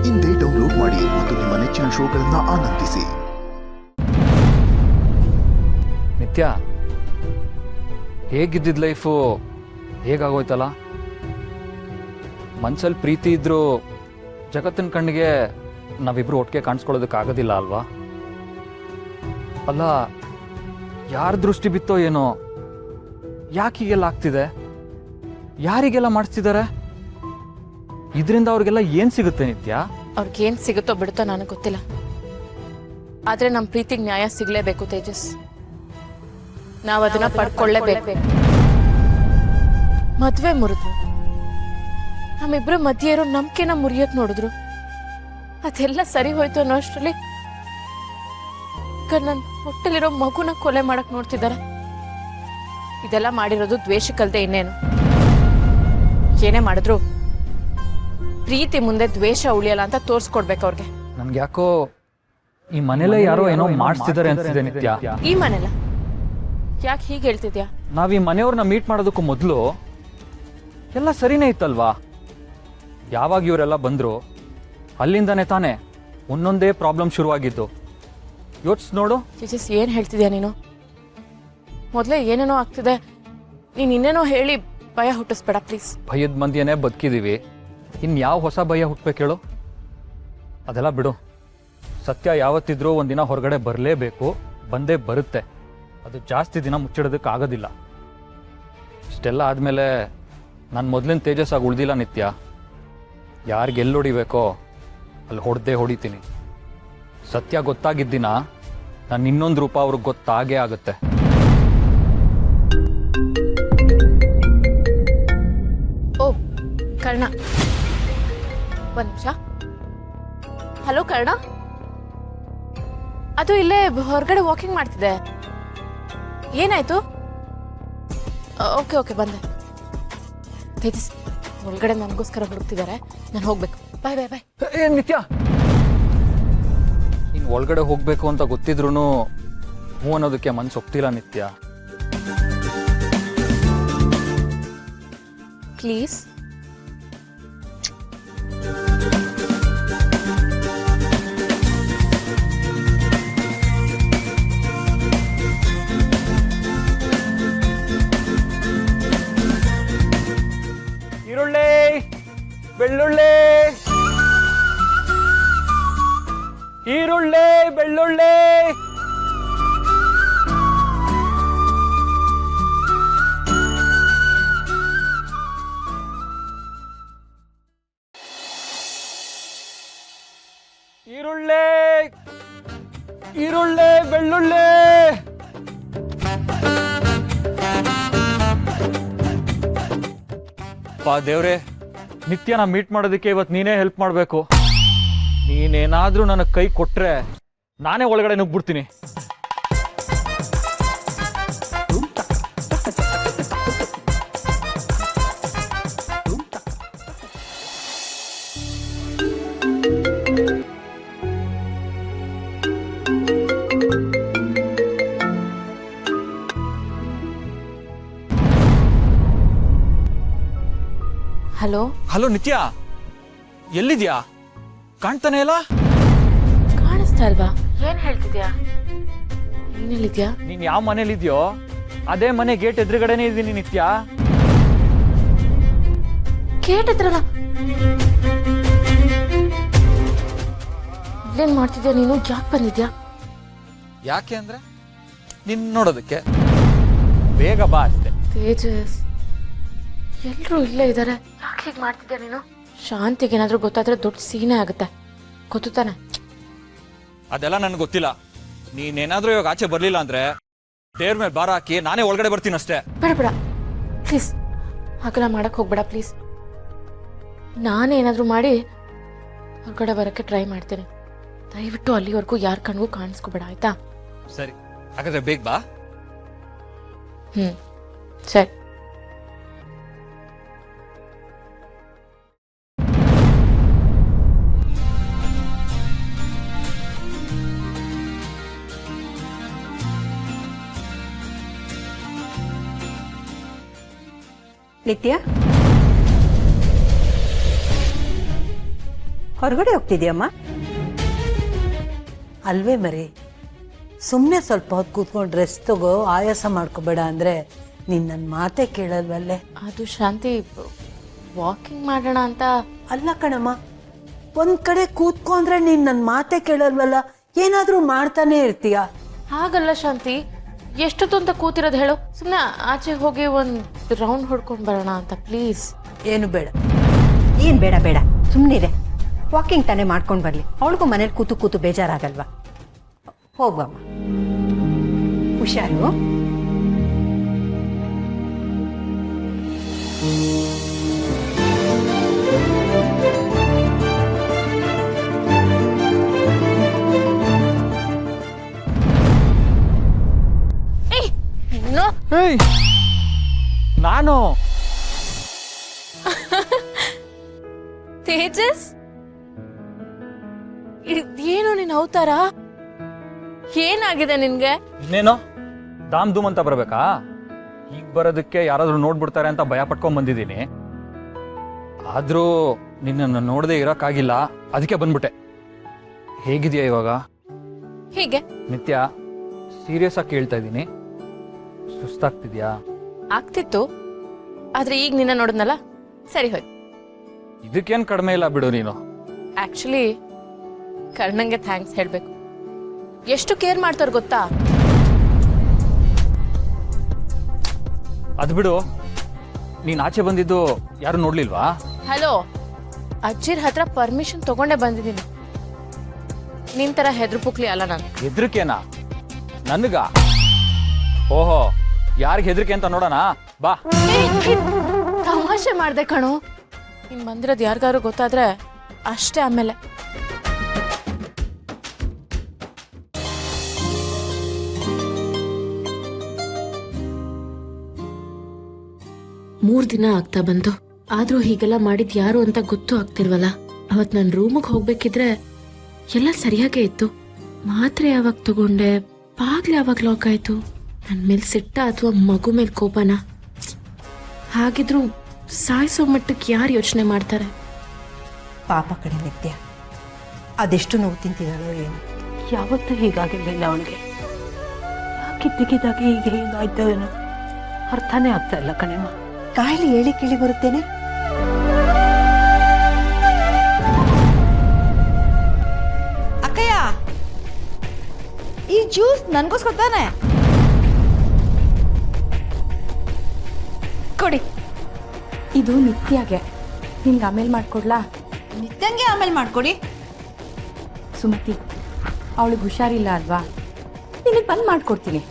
ಇಂದೇ ಡೌನ್ಲೋಡ್ ಮಾಡಿ ಮತ್ತು ನಿಮ್ಮ ನೆಚ್ಚಿನ ಶೋಗಳನ್ನು ಆನಂದಿಸಿ. ನಿತ್ಯ, ಹೇಗಿದ್ದಿದ್ ಲೈಫು ಹೇಗಾಗೋಯ್ತಲ್ಲ. ಮನ್ಸಲ್ಲಿ ಪ್ರೀತಿ ಇದ್ರೂ ಜಗತ್ತಿನ ಕಣ್ಣಿಗೆ ನಾವಿಬ್ರು ಒಟ್ಟಿಗೆ ಕಾಣಿಸ್ಕೊಳ್ಳೋದಕ್ಕಾಗೋದಿಲ್ಲ ಅಲ್ವಾ? ಅಲ್ಲ, ಯಾರ ದೃಷ್ಟಿ ಬಿತ್ತೋ ಏನೋ, ಯಾಕೆ ಹೀಗೆಲ್ಲ ಆಗ್ತಿದೆ? ಯಾರಿಗೆಲ್ಲ ಮಾಡಿಸ್ತಿದ್ದಾರೆ? ಇದರಿಂದ ಅವ್ರಿಗೆಲ್ಲ ಏನ್ ಸಿಗುತ್ತೆ ನಿತ್ಯ? ಅವ್ರಿಗೇನ್ ಸಿಗುತ್ತೋ ಬಿಡುತ್ತೋ ನನಗೆ ಗೊತ್ತಿಲ್ಲ, ಆದ್ರೆ ನಮ್ಮ ಪ್ರೀತಿಗೆ ನ್ಯಾಯ ಸಿಗ್ಲೇಬೇಕು ತೇಜಸ್. ನಾವು ಅದನ್ನ ಪಡ್ಕೊಳ್ಳೇಬೇಕು. ಮದ್ವೆ ಮುರಿದ್ರು, ನಮ್ಮಿಬ್ರು ಮಧ್ಯೆ ಇರೋ ನಂಬಿಕೆನ ಮುರಿಯಕ್ ನೋಡಿದ್ರು. ಅದೆಲ್ಲ ಸರಿ ಹೋಯ್ತು ಅನ್ನೋ ಅಷ್ಟರಲ್ಲಿ ನನ್ನ ಹೊಟ್ಟೆಲಿರೋ ಮಗುನ ಕೊಲೆ ಮಾಡಕ್ ನೋಡ್ತಿದ್ದಾರೆ. ಇದೆಲ್ಲ ಮಾಡಿರೋದು ದ್ವೇಷಕ್ಕಲ್ದೆ ಇನ್ನೇನು. ಏನೇ ಮಾಡಿದ್ರು ಪ್ರೀತಿ ಮುಂದೆ ದ್ವೇಷ ಉಳಿಯಲ್ಲ ಅಂತ ತೋರ್ಸ್ಕೊಡ್ಬೇಕು ಅವ್ರಿಗೆ. ನನ್ಗೆ ಯಾಕೋ ಈ ಮನೇಲೆ ಯಾರೋ ಏನೋ ಮಾಡಿಸ್ತಿದ್ದಾರೆ ಅನ್ಸಿದೆ ನಿತ್ಯ. ಈ ಮನೆಲ್ಲ ಯಾಕೆ ಹೀಗೆ ಹೇಳ್ತಿದ್ಯಾ? ನಾವ್ ಈ ಮನೆಯವ್ರನ್ನ ಮೀಟ್ ಮಾಡೋದಕ್ಕೂ ಮೊದಲು ಎಲ್ಲ ಸರಿನೇ ಇತ್ತಲ್ವಾ? ಯಾವಾಗ ಇವರೆಲ್ಲ ಬಂದ್ರು ಅಲ್ಲಿಂದಾನೆ ತಾನೇ ಒಂದೊಂದೇ ಪ್ರಾಬ್ಲಮ್ ಶುರುವಾಗಿದ್ದು. ಯೋಚಿಸ್ ನೋಡು. ತೇಜಸ್, ಏನ್ ಹೇಳ್ತಿದ್ಯಾ ನೀನು? ಮೊದಲೇ ಏನೇನೋ ಆಗ್ತಿದೆ, ನೀನ್ ಇನ್ನೇನೋ ಹೇಳಿ ಭಯ ಹುಟ್ಟಿಸ್ಬೇಡ ಪ್ಲೀಸ್. ಭಯದ ಮಂದಿಯೇ ಬದುಕಿದೀವಿ, ಇನ್ಯಾವ ಹೊಸ ಭಯ ಹುಟ್ಟಬೇಕು ಹೇಳು? ಅದೆಲ್ಲ ಬಿಡು. ಸತ್ಯ ಯಾವತ್ತಿದ್ರೂ ಒಂದಿನ ಹೊರಗಡೆ ಬರಲೇಬೇಕು, ಬಂದೇ ಬರುತ್ತೆ. ಅದು ಜಾಸ್ತಿ ದಿನ ಮುಚ್ಚಿಡೋದಕ್ಕೆ ಆಗೋದಿಲ್ಲ. ಇಷ್ಟೆಲ್ಲ ಆದಮೇಲೆ ನಾನು ಮೊದಲಿನ ತೇಜಸ್ ಆಗಿ ಉಳ್ದಿಲ್ಲ ನಿತ್ಯ. ಯಾರಿಗೆ ಎಲ್ಲಿ ಹೊಡಿಬೇಕೋ ಅಲ್ಲಿ ಹೊಡಿತೀನಿ. ಸತ್ಯ ಗೊತ್ತಾಗಿದ್ದಿನ ನಾನು ಇನ್ನೊಂದು ರೂಪ ಅವ್ರಿಗೆ ಗೊತ್ತಾಗೇ ಆಗುತ್ತೆ. ಓ ಕರ್ಣ, ಒಂದ್ ನಿಮಿಷ. ಹಲೋ ಕರ್ಣ, ಅದು ಇಲ್ಲೇ ಹೊರಗಡೆ ವಾಕಿಂಗ್ ಮಾಡ್ತಿದ್ದೆ. ಏನಾಯ್ತು? ಓಕೆ ಓಕೆ, ಬಂದೆ. ತೇಜಸ್, ಒಳಗಡೆ ನನಗೋಸ್ಕರ ಹುಡುಕ್ತಿದ್ದಾರೆ, ನಾನು ಹೋಗ್ಬೇಕು. ಬಾಯ್ ಬಾಯ್ ಬಾಯ್. ಏ ನಿತ್ಯ, ಇನ್ನು ಒಳಗಡೆ ಹೋಗ್ಬೇಕು ಅಂತ ಗೊತ್ತಿದ್ರು ಹ್ಞೂ ಅನ್ನೋದಕ್ಕೆ ಮನ್ಸು ಒಪ್ತಿಲ್ಲ ನಿತ್ಯ. ಪ್ಲೀಸ್. ಈರುಳ್ಳಿ, ಬೆಳ್ಳುಳ್ಳಿ, ಈರುಳ್ಳಿ, ಬೆಳ್ಳುಳ್ಳಿ. ಈರುಳ್ಳಿ, ಈರುಳ್ಳಿ, ಬೆಳ್ಳುಳ್ಳಿ. ಪಾ ದೇವ್ರೆ, ನಿತ್ಯನ ಮೀಟ್ ಮಾಡೋದಕ್ಕೆ ಇವತ್ತು ನೀನೇ ಹೆಲ್ಪ್ ಮಾಡಬೇಕು. ನೀನೇನಾದ್ರೂ ನನಗೆ ಕೈ ಕೊಟ್ರೆ ನಾನೇ ಒಳಗಡೆ ನುಗ್ಬಿಡ್ತೀನಿ. ಹಲೋ ಹಲೋ ನಿತ್ಯ, ಎಲ್ಲಿದ್ಯಾ? ಕಾಣ್ತಾನೆ ಇಲ್ಲ. ಕಾಣಿಸ್ತಾ ಇಲ್ವಾ? ಏನ್ ಹೇಳ್ತಿದ್ಯಾ? ನೀನೆಲ್ಲಿದ್ಯಾ? ನೀನ್ ಯಾವ ಮನೇಲಿದ್ಯೋ ಅದೇ ಮನೆ ಗೇಟ್ ಎದುರುಗಡೆನೆ ಇದ್ದೀನಿ ನಿತ್ಯ. ಗೇಟ್ ಹತ್ರಲ್ಲ. ಇಲ್ಲೇನ್ ಮಾಡ್ತಿದ್ಯಾ ನೀನು? ಯಾಕೆ ಬಂದಿದ್ಯಾ? ಯಾಕೆ ಅಂದ್ರೆ ನಿನ್ ನೋಡೋದಕ್ಕೆ. ಬೇಗ ಬಾ ಅಷ್ಟೇ. ತೇಜಸ್, ಎಲ್ರೂ ಇಲ್ಲೇ ಇದ್ದಾರೆ, ಯಾಕೆ ಹೀಗೆ ಮಾಡ್ತಿದ್ಯಾ ನೀನು? ಶಾಂತಿಗೆ ಏನಾದ್ರೂ ಗೊತ್ತಾದ್ರೆ ದೊಡ್ಡ ಸೀನೆ ಆಗುತ್ತೆ, ಗೊತ್ತು ತಾನೆ? ಅದೆಲ್ಲ ನನ್ಗೆ ಗೊತ್ತಿಲ್ಲ. ನೀನೇನಾದ್ರೂ ಇವಾಗ ಆಚೆ ಬರ್ಲಿಲ್ಲ ಅಂದ್ರೆ ದೇವ್ರ ಮೇಲೆ ಭಾರ ಹಾಕಿ ನಾನೇ ಒಳಗಡೆ ಬರ್ತೀನಿ ಅಷ್ಟೇ. ಬೇಡ ಬೇಡ ಪ್ಲೀಸ್, ಹಾಗೆಲ್ಲ ಮಾಡಕ್ ಹೋಗ್ಬೇಡ ಪ್ಲೀಸ್. ನಾನೇ ಏನಾದ್ರೂ ಮಾಡಿ ಹೊರಗಡೆ ಬರಕ್ಕೆ ಟ್ರೈ ಮಾಡ್ತೀನಿ. ದಯವಿಟ್ಟು ಅಲ್ಲಿವರೆಗೂ ಯಾರ ಕಣ್ಗೂ ಕಾಣಿಸ್ಕೋಬೇಡ, ಆಯ್ತಾ? ಸರಿ, ಹಾಗಾದ್ರೆ ಬೇಗ ಬಾ. ಸರಿ. ನಿತ್ಯ, ಹೊರಗಡೆ ಹೋಗ್ತಿದ್ಯಮ್ಮ? ಅಲ್ವೇ ಮರಿ, ಸುಮ್ಮನೆ ಸ್ವಲ್ಪ ಹೊತ್ತು ಕೂತ್ಕೊಂಡು ರೆಸ್ಟ್ ತಗೋ, ಆಯಾಸ ಮಾಡ್ಕೋಬೇಡ ಅಂದರೆ ನೀನು ನನ್ನ ಮಾತೇ ಕೇಳಲ್ವಲ್ಲೇ. ಅದು ಶಾಂತಿ, ವಾಕಿಂಗ್ ಮಾಡೋಣ ಅಂತ. ಅಲ್ಲ ಕಣಮ್ಮ, ಒಂದು ಕಡೆ ಕೂತ್ಕೊಂಡ್ರೆ ನೀನು ನನ್ನ ಮಾತೇ ಕೇಳಲ್ವಲ್ಲ, ಏನಾದರೂ ಮಾಡ್ತಾನೆ ಇರ್ತೀಯ. ಹಾಗಲ್ಲ ಶಾಂತಿ, ಎಷ್ಟೊತ್ತು ಅಂತ ಕೂತಿರೋದು ಹೇಳು. ಸುಮ್ಮನೆ ಆಚೆ ಹೋಗಿ ಒಂದು ರೌಂಡ್ ಹೊಡ್ಕೊಂಡು ಬರೋಣ ಅಂತ ಪ್ಲೀಸ್. ಏನು ಬೇಡ. ಏನು ಬೇಡ ಬೇಡ, ಸುಮ್ಮನಿರೆ. ವಾಕಿಂಗ್ ತಾನೇ ಮಾಡ್ಕೊಂಡು ಬರಲಿ, ಅವಳಿಗೂ ಮನೇಲಿ ಕೂತು ಕೂತು ಬೇಜಾರಾಗಲ್ವಾ? ಹೋಗುವಮ್ಮ, ಹುಷಾರು. ಏಯ್, ನಾನು ತೇಜಸ್, ಏನು ನಿನ್ ಅವತಾರ? ಏನಾಗಿದೆ ನಿನ್ಗೆ? ಇನ್ನೇನೋ ದಾಮ್ ಧೂಮ್ ಅಂತ ಬರ್ಬೇಕಾ? ಈಗ ಬರೋದಕ್ಕೆ ಯಾರಾದ್ರೂ ನೋಡ್ಬಿಡ್ತಾರೆ ಅಂತ ಭಯ ಪಟ್ಕೊಂಡ್ ಬಂದಿದ್ದೀನಿ. ಆದ್ರೂ ನಿನ್ನನ್ನು ನೋಡದೆ ಇರೋಕ್ಕಾಗಿಲ್ಲ, ಅದಕ್ಕೆ ಬಂದ್ಬಿಟ್ಟೆ. ಹೇಗಿದೆಯಾ ಇವಾಗ? ಹೀಗೆ ನಿತ್ಯ, ಸೀರಿಯಸ್ ಆಗಿ ಕೇಳ್ತಾ ಇದ್ದೀನಿ, ಸುಸ್ತಾಗ್ತಿದ್ಯಾ? ಆಗ್ತಿತ್ತು, ಆದ್ರೆ ಈಗ ನಿನ್ನ ನೋಡಿದ್ನಲ್ಲ, ಸರಿ ಹೋಯ್ತು. ಇದಕ್ಕೇನ್ ಕಡಿಮೆ ಇಲ್ಲ ಬಿಡು ನೀನು. ಆಕ್ಚುಲಿ ಕರ್ಣಂಗೆ ಥ್ಯಾಂಕ್ಸ್ ಹೇಳ್ಬೇಕು. ಎಷ್ಟು ಕೇರ್ ಮಾಡ್ತಾರ ಗೊತ್ತಾ? ಅದ್ ಬಿಡು, ನೀನ್ ಆಚೆ ಬಂದಿದ್ದು ಯಾರು ನೋಡ್ಲಿಲ್ವಾ? ಹಲೋ, ಅಜ್ಜಿರ್ ಹತ್ರ ಪರ್ಮಿಷನ್ ತಗೊಂಡೇ ಬಂದಿದ್ದೀನಿ. ನಿನ್ ತರ ಹೆದ್ರು ಪುಕ್ಲಿ ಅಲ್ಲ ನಾನು. ಹೆದ್ರಿಕೆನಾ ನನ್ಗ? ಓಹೋ, ಯಾರಿಗೆ ಹೆದರಿಕೆ ಅಂತ ನೋಡೋಣ ಬಾ. ತಮಾಷೆ ಮಾಡ್ದೆ ಕಣೋ. ನೀನ್ ಬಂದಿರೋದು ಯಾರಿಗಾರು ಗೊತ್ತಾದ್ರೆ ಅಷ್ಟೇ. ಆಮೇಲೆ ಮೂರ್ ದಿನ ಆಗ್ತಾ ಬಂತು, ಆದ್ರೂ ಹೀಗೆಲ್ಲ ಮಾಡಿದ್ ಯಾರು ಅಂತ ಗೊತ್ತೂ ಆಗ್ತಿಲ್ವಲ್ಲ. ಅವತ್ ನನ್ ರೂಮಿಗೆ ಹೋಗ್ಬೇಕಿದ್ರೆ ಎಲ್ಲ ಸರಿಯಾಗೇ ಇತ್ತು. ಮಾತ್ರೆ ಯಾವಾಗ ತಗೊಂಡೆ, ಬಾಗ್ಲು ಯಾವಾಗ ಲಾಕ್ ಆಯ್ತು? ನನ್ ಮೇಲ್ ಸಿಟ್ಟ ಅಥವಾ ಮಗು ಮೇಲ್ ಕೋಪನ? ಹಾಗಿದ್ರು ಸಾಯಿಸೋ ಮಟ್ಟಕ್ಕೆ ಯಾರು ಯೋಚನೆ ಮಾಡ್ತಾರೆ? ಪಾಪ ಕಡೆ ನಿತ್ಯ, ಅದೆಷ್ಟು ನೋವು ತಿಂತಿದ್ದಾಳೋ ಏನು. ಯಾವತ್ತೂ ಹೀಗಾಗಿರ್ಲಿಲ್ಲ ಅವನಿಗೆ. ಯಾಕಿದ್ದಕ್ಕಿದ್ದಾಗೆ ಈಗ ಹೀಗಾಯ್ತು ಏನೋ ಅರ್ಥನೇ ಆಗ್ತಾ ಇಲ್ಲ ಕಣೆಮ್ಮ. ಕಾಯಿಲೆ ಹೇಳಿ ಕೇಳಿ ಬರುತ್ತೇನೆ. ಅಕ್ಕಯ್ಯ, ಈ ಜ್ಯೂಸ್ ನನ್ಗೋಸ್ಕರ ತಾನೆ? ಕೊಡಿ. ಇದು ನಿತ್ಯಗೆ, ನಿಂಗೆ ಆಮೇಲೆ ಮಾಡ್ಕೊಡ್ಲಾ? ನಿತ್ಯಂಗೆ ಆಮೇಲೆ ಮಾಡ್ಕೊಡಿ. ಸುಮತಿ, ಅವಳಿಗೆ ಹುಷಾರಿಲ್ಲ ಅಲ್ವಾ? ನಿನಗೆ ಬಂದು ಮಾಡ್ಕೊಡ್ತೀನಿ.